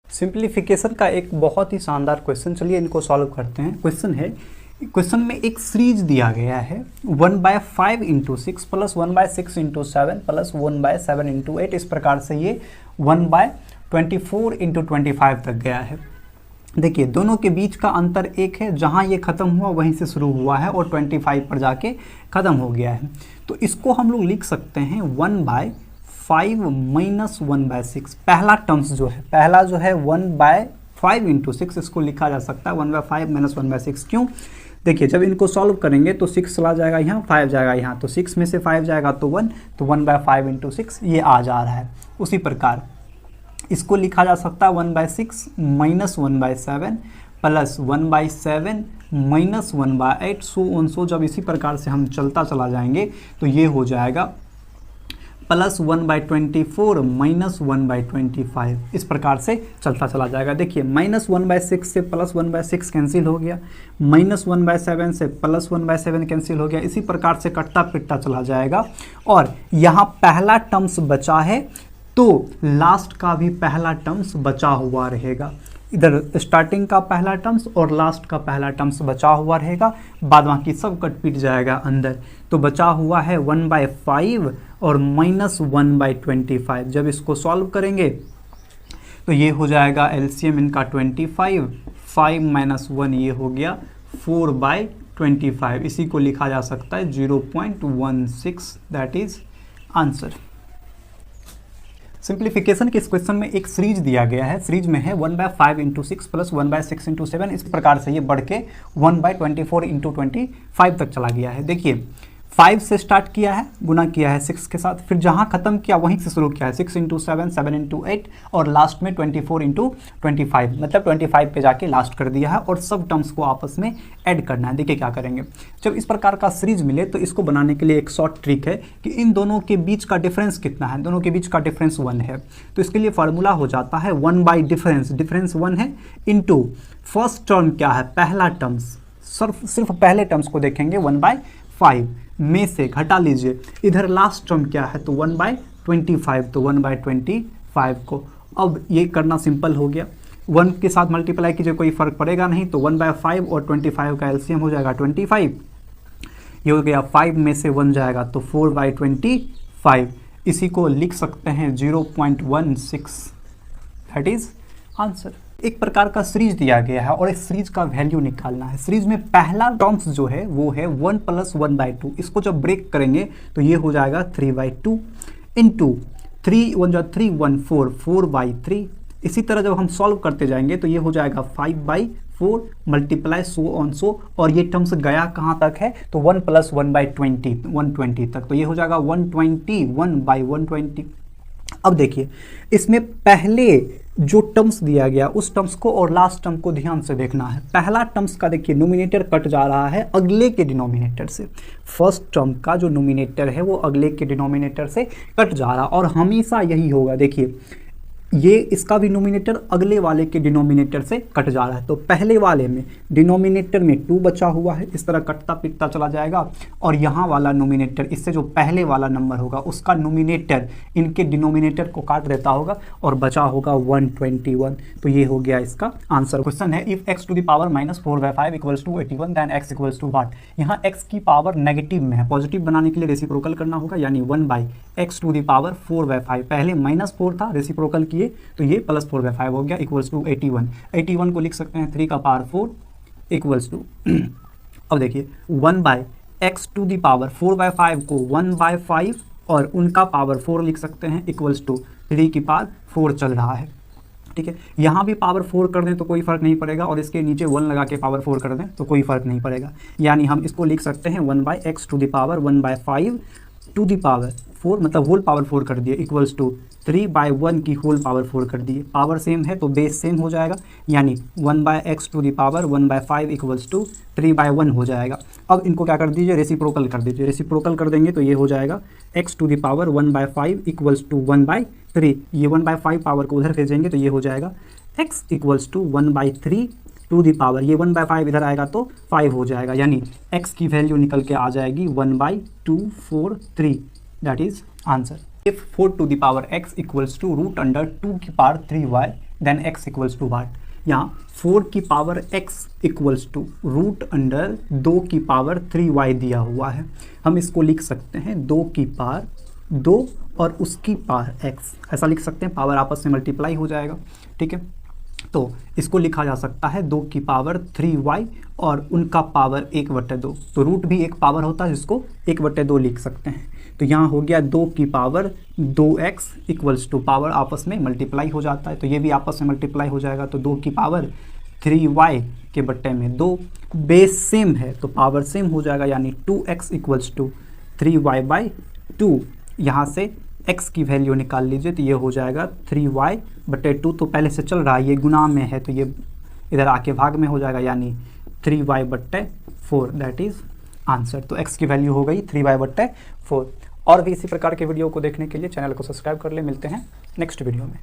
Simplification का एक बहुत ही शानदार क्वेश्चन, चलिए इनको सॉल्व करते हैं। क्वेश्चन में एक सीरीज दिया गया है 1/5 into 6 plus 1/6 into 7 plus 1/7 into 8। इस प्रकार से ये 1/24 इंटू 25 तक गया है। देखिए दोनों के बीच का अंतर एक है, जहाँ ये ख़त्म हुआ वहीं से शुरू हुआ है और 25 पर जाके ख़त्म हो गया है। तो इसको हम लोग लिख सकते हैं 1/5 माइनस 1/6। पहला टर्म्स जो है, पहला जो है 1/5 इंटू 6, इसको लिखा जा सकता है 1/5 माइनस 1/6। क्यों? देखिए जब इनको सॉल्व करेंगे तो 6 चला जाएगा यहाँ, 5 जाएगा यहाँ, तो 6 में से 5 जाएगा तो 1, तो 1/5 इंटू 6 ये आ जा रहा है। उसी प्रकार इसको लिखा जा सकता है 1/6 माइनस 1/7 प्लस 1/7 माइनस 1/8 सो जब इसी प्रकार से हम चलता चला जाएंगे तो ये हो जाएगा प्लस 1/24 माइनस 1/25। इस प्रकार से चलता चला जाएगा। देखिए माइनस 1/6 से प्लस 1/6 कैंसिल हो गया, माइनस 1/7 से प्लस 1/7 कैंसिल हो गया। इसी प्रकार से कटता पिटता चला जाएगा और यहाँ पहला टर्म्स बचा है तो लास्ट का भी पहला टर्म्स बचा हुआ रहेगा। इधर स्टार्टिंग का पहला टर्म्स और लास्ट का पहला टर्म्स बचा हुआ रहेगा, बाद बाकी सब कट पिट जाएगा अंदर। तो बचा हुआ है 1/5 और माइनस 1/25। जब इसको सॉल्व करेंगे तो ये हो जाएगा एलसीएम इनका 25, 5 माइनस 1 ये हो गया 4/25। इसी को लिखा जा सकता है 0.16, दैट इज आंसर। सिंप्लीफिकेशन के इस क्वेश्चन में एक सीरीज दिया गया है, सीरीज में है 1/5 इंटू 6 प्लस 1/6 इंटू 7। इस प्रकार से ये बढ़ के 1/24 इंटू 25 तक चला गया है। देखिए 5 से स्टार्ट किया है, गुना किया है 6 के साथ, फिर जहाँ खत्म किया वहीं से शुरू किया है 6 इंटू 7, 7 इंटू 8 और लास्ट में 24 इंटू 25, मतलब 25 पे जाके लास्ट कर दिया है और सब टर्म्स को आपस में ऐड करना है। देखिए क्या करेंगे, जब इस प्रकार का सीरीज मिले तो इसको बनाने के लिए एक शॉर्ट ट्रिक है कि इन दोनों के बीच का डिफरेंस कितना है। दोनों के बीच का डिफरेंस 1 है, तो इसके लिए फार्मूला हो जाता है 1 बाई डिफरेंस, डिफरेंस 1 है, इंटू फर्स्ट टर्म क्या है, पहला टर्म्स, सिर्फ पहले टर्म्स को देखेंगे 1/5 में से घटा लीजिए, इधर लास्ट टर्म क्या है तो 1/25, तो 1/25 को अब ये करना सिंपल हो गया। 1 के साथ मल्टीप्लाई कीजिए, कोई फर्क पड़ेगा नहीं, तो 1/5 और 25 का एलसीएम हो जाएगा 25। ये हो गया 5 में से 1 जाएगा तो 4/25। इसी को लिख सकते हैं 0.16, दैट इज आंसर। एक प्रकार का सीरीज दिया गया है और इस सीरीज का वैल्यू निकालना है। सीरीज में पहला टर्म्स जो है वो है 1 प्लस 1/2। इसको जब ब्रेक करेंगे तो ये हो जाएगा 3/2 इंटू 3 1 जो 3 1 4 4/3। इसी तरह जब हम सॉल्व करते जाएंगे तो ये हो जाएगा 5/4 मल्टीप्लाई सो और ये टर्म्स गया कहाँ तक है तो 1 प्लस 1/20 120 तक, तो ये हो जाएगा 120 1/120। अब देखिए इसमें पहले जो टर्म्स दिया गया उस टर्म्स को और लास्ट टर्म को ध्यान से देखना है। पहला टर्म्स का देखिए नोमिनेटर कट जा रहा है अगले के डिनोमिनेटर से, फर्स्ट टर्म का जो नोमिनेटर है वो अगले के डिनोमिनेटर से कट जा रहा और हमेशा यही होगा। देखिए ये इसका भी नोमिनेटर अगले वाले के डिनोमिनेटर से कट जा रहा है, तो पहले वाले में डिनोमिनेटर में 2 बचा हुआ है, इस तरह कटता पिटता चला जाएगा और यहाँ वाला नोमिनेटर इससे जो पहले वाला नंबर होगा उसका नोमिनेटर इनके डिनोमिनेटर को काट देता होगा और बचा होगा 121। तो ये हो गया इसका आंसर। क्वेश्चन है if x to the power -4/5 equals to 81 then x equals to what. यहाँ x की पावर नेगेटिव में है, पॉजिटिव बनाने के लिए रेसिप्रोकल करना होगा, यानी 1/x टू द पावर 4/5। पहले -4 था, रेसिप्रोकल तो ये +4/5 हो गया इक्वल्स टू 81। 81 को लिख सकते हैं 3 का पावर 4 इक्वल्स टू अब देखिए 1/x टू दी पावर 4/5 को 1/5 और उनका पावर 4 लिख सकते हैं इक्वल्स टू 3 की पावर 4 चल रहा है। ठीक है, यहाँ भी पावर 4 कर दें तो कोई फर्क नहीं पड़ेगा और इसके नीचे 1 लगा के पावर 4 कर दें तो कोई फर्क नहीं पड़ेगा, यानी हम इसको लिख सकते हैं 1/x to the power 1/5 to the power 4, मतलब होल पावर 4 कर दिए इक्वल्स टू 3/1 की होल पावर 4 कर दिए। पावर सेम है तो बेस सेम हो जाएगा, यानी 1/x to the power 1/5 equals to 3/1 हो जाएगा। अब इनको क्या कर दीजिए, रेसिप्रोकल कर दीजिए। रेसिप्रोकल कर देंगे तो ये हो जाएगा x to the power 1/5 equals to 1/3। ये 1/5 पावर को उधर भेजेंगे तो ये हो जाएगा x equals to 1/3 to the power, ये 1/5 इधर आएगा तो 5 हो जाएगा, यानी x की वैल्यू निकल के आ जाएगी 1/243, that is answer. If 4 to the power x equals to √2 की power 3y then x equals to what, यहाँ 4 की power x equals to root under 2 की पावर 3y दिया हुआ है। हम इसको लिख सकते हैं 2 की पावर 2 और उसकी पावर x, ऐसा लिख सकते हैं, पावर आपस में मल्टीप्लाई हो जाएगा, ठीक है। तो इसको लिखा जा सकता है 2 की पावर 3y और उनका पावर 1/2, तो रूट भी एक पावर होता है जिसको 1/2 लिख सकते हैं। तो यहाँ हो गया 2 की power 2x equals to, power आपस में मल्टीप्लाई हो जाता है तो ये भी आपस में मल्टीप्लाई हो जाएगा, तो 2 की पावर 3y के बट्टे में 2, बेस सेम है तो पावर सेम हो जाएगा, यानी 2x इक्वल्स टू 3y/2। यहाँ से x की वैल्यू निकाल लीजिए तो ये हो जाएगा 3y/2, तो पहले से चल रहा है, ये गुना में है तो ये इधर आके भाग में हो जाएगा, यानी 3y/4, दैट इज़ आंसर। तो x की वैल्यू हो गई 3y/4। और भी इसी प्रकार के वीडियो को देखने के लिए चैनल को सब्सक्राइब कर ले। मिलते हैं नेक्स्ट वीडियो में।